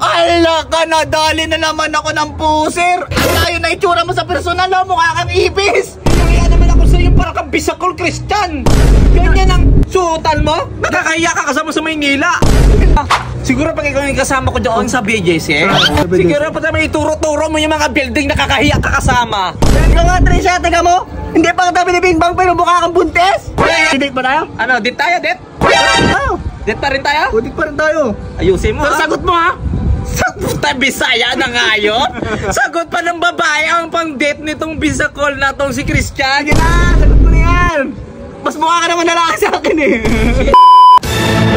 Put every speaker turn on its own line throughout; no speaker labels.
Ala ka, nadali na naman ako ng puser. Layo na itsura mo sa personal, no? Mukha kang ipis.
Kaya naman ako sa iyo para kang bisakol Christian. Ganyan ang suotan mo? Nakakahiya ka kasama sa Maynila. Siguro pag ikaw yung kasama ko doon sa BJC, siguro pag naman ituro-turo mo yung mga building nakakahiya ka kasama.
Ikaw nga, Trisha, taga mo. Hindi pa kita binibingbang pero mukha kang buntes. Date ba tayo?
Ano, date tayo, date?
Oh.
Date pa rin tayo?
Date pa rin tayo.
Ayusin mo, ha?
Sagot mo, ha?
Puta, Bisaya na nga yun. Sagot pa ng babae ang pang-date nitong bisakol na tong si Christian.
Sige na, sagot mo na yan. Mas mukha ka naman lalaki sa akin eh.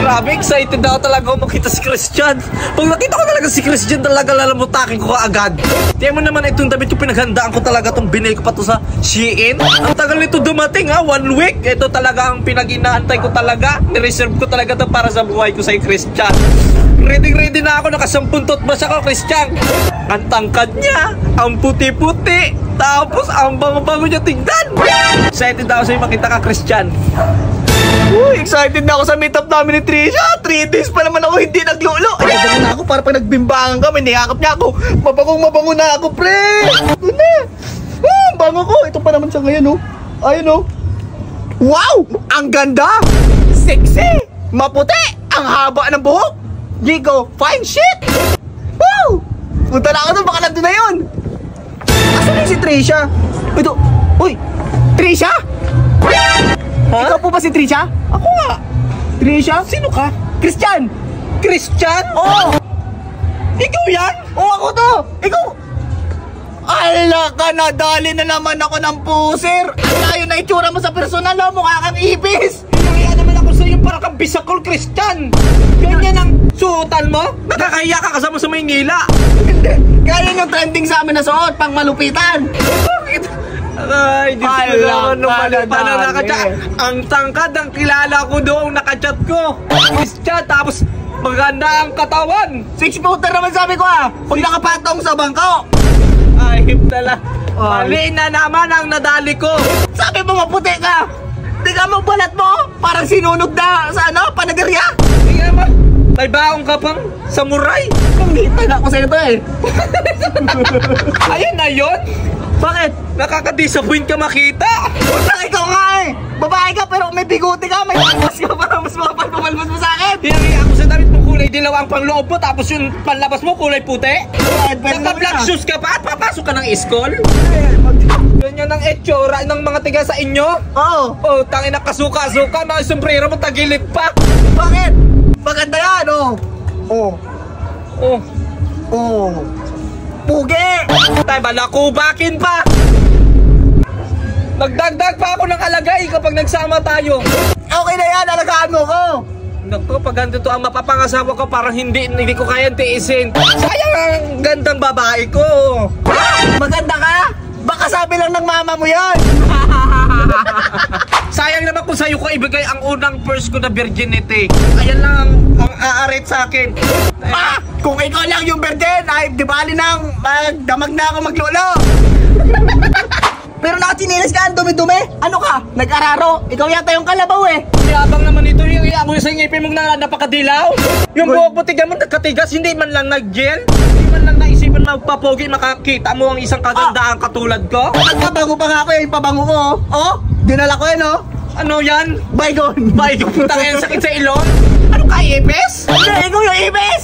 Grabe, excited ako talaga ako makita si Christian. Pag nakita ko talaga si Christian, talaga lalamutakin ko kaagad. Tiyan mo naman itong damit yung pinaghandaan ko talaga, itong binili ko pa to sa Shein. Ang tagal nito dumating, ha, 1 week. Ito talaga ang pinag-inaantay ko talaga. Nireserve ko talaga ito para sa buhay ko sa Christian. Ready na ako, nakasampun toothbrush ako, Christian. Ang tangkad niya, ang puti-puti, tapos ang bango-bango niya tignan. Excited ako sa'yo makita ka, Christian.
Uy, excited na ako sa meetup namin ni Trisha. 3 days pa naman ako hindi naglulo. Ay, ganun na ako para pag nagbimbangan kami, niyakap niya ako. Mabangong-mabango na ako, pre. Ito na. Bango ko. Ito pa naman siya ngayon, oh. Ayun, oh. Wow! Ang ganda! Sexy! Maputi! Ang haba ng buhok! Gigo, fine shit! Woo! Punta na ako doon, baka nandun na yun. Asan na si Trisha? Ito, uy! Trisha? Huh? Ikaw po ba si Trisha?
Ako nga.
Trisha?
Sino ka?
Christian!
Christian?
Oo!
Ikaw yan?
Oo, ako to! Ikaw! Ala ka, nadali na naman ako ng puser! Layo na itsura mo sa personal, no? Mukha kang ipis!
Kaya naman ako sa iyo para kang bisakol Christian! Ganyan ang suotan mo? Nakakahiya ka kasama sa Maynila!
Hindi! Kaya yung trending sa amin na suot, pang malupitan!
Bakit? Ay, di ko naman numalit pa na nakachat. Ang tangkad, ang kilala ko doong nakachat ko. Christian, tapos maganda ang katawan.
6-footer naman sabi ko, ah! Pag nakapatong sa bangko!
Ayip na lang. Mali na naman ang nadali ko.
Sabi mo maputi ka! Di ka mo balat mo! Parang sinunog na sa ano, panaderya!
Hindi naman. May baong ka pang samurai.
Pangita na ako sa ito eh!
Ayun na yun.
Bakit?
Nakaka-disappoint ka makita.
Puta, ikaw nga eh! Babae ka pero may bigote ka, may palmas ka para mas mapagpamalmas mo sa akin!
Hinangiya ako sa damit mo kulay dilaw ang panloob mo, tapos yung panlabas mo kulay puti. Naka-black shoes ka pa at papasok ka ng school? Ganyan ang etsura ng mga tiga sa inyo?
Oo!
Oh, tangin na kasuka-suka, mga sombrero mo tagilid pa.
Bakit? Maganda yan, oh! Oh!
Oh,
Oh! Pugi!
tayo balakubakin pa. Magdagdag pa ako ng alagay kapag nagsama tayo.
Okay na yan, alagaan mo ko!
Naku, pag ganito ang mapapangasawa ko, parang hindi ko kayang tiisin. Sayang ang gandang babae ko.
Maganda ka? Baka sabi lang ng mama mo yan!
Sayang naman kung sa'yo ko ibigay ang unang first ko na virginity. Ayan lang ang aarit sa akin.
Ah! Kung ikaw lang yung virgin, ay di bali nang magdamag na ako maglulo! Pero nakachinilas ka, ang dumi-dumi! Ano ka? Nag-araro? Ikaw yata yung kalabaw eh!
Yabang naman ito yung iamoy sa ngipin mong napakadilaw. Yung buhok mo tiga mo nagkatigas, hindi man lang nag-gel. Hindi man lang naisipan magpapogi, makakita mo ang isang kagandaang katulad ko.
Nagpabango pa nga ako yung pabango ko! Oh! Dinala ko yun, oh!
Ano yan?
Baygon!
Baygon, putang yan, sakit sa ilong? Ano ka, ipis?
Hindi, ikaw yung ibis!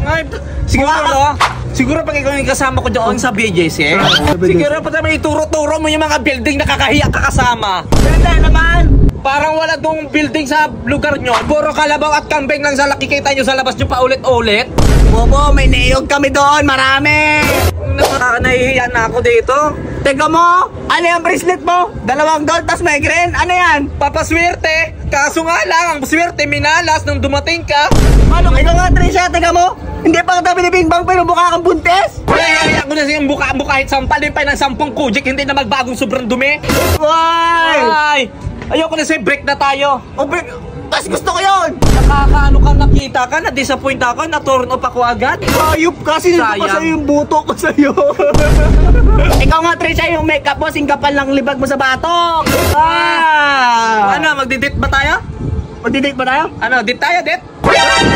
Ay, siguro, siguro pag ikaw yung kasama ko doon sa BJC, siguro pag naman ituro-turo mo yung mga building nakakahiya ka kasama.
Hindi naman!
Parang wala tong building sa lugar nyo. Puro kalabaw at kambing lang sa nakikita nyo sa labas nyo paulit-ulit.
Bobo, may niyog kami doon, marami!
Nahihiya na ako dito.
Teka mo, ano yung bracelet mo? 2 gold, tas may green, ano yan?
Papaswerte, kaso nga lang, ang swerte minalas nung dumating ka.
Ano, ikaw nga Trisha, teka mo? Hindi pa kita binibingbang pero mukha kang buntes?
Ay, ako na siyang buka kahit sampalin pa ng 10 kujik, hindi na magbagong sobrang dumi.
Why?
Ay, ayoko na sa'yo, break na tayo.
Oh, mas gusto ko yun!
Nakakaano ka, nakita ka, na-disappoint ako, na-turn off ako agad.
Ayup kasi nito pa sa'yo yung buto ko sa'yo. Ikaw nga Trisha, yung makeup mo, singkapal ng libag mo sa batok.
Ano, magdi-date ba tayo?
Magdi-date ba tayo?
Ano, date tayo, date?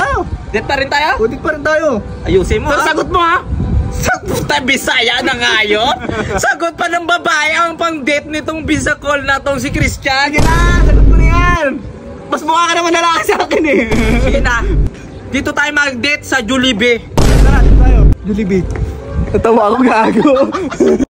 Oh,
Date pa rin tayo?
Udit pa rin tayo.
Ayusin mo,
Pero
ha?
sagot mo ha.
Sagot tayo, Bisaya na nga yun. Sagot pa ng babae ang pang-date nitong bisakol na tong si Christian.
Sige na, sagot mo na yan. Mas mukha ka naman lalaki sa akin eh.
Sige na. Dito tayo mag-date sa Jollibee.
Tara, dito tayo. Jollibee. Natawa ako gago.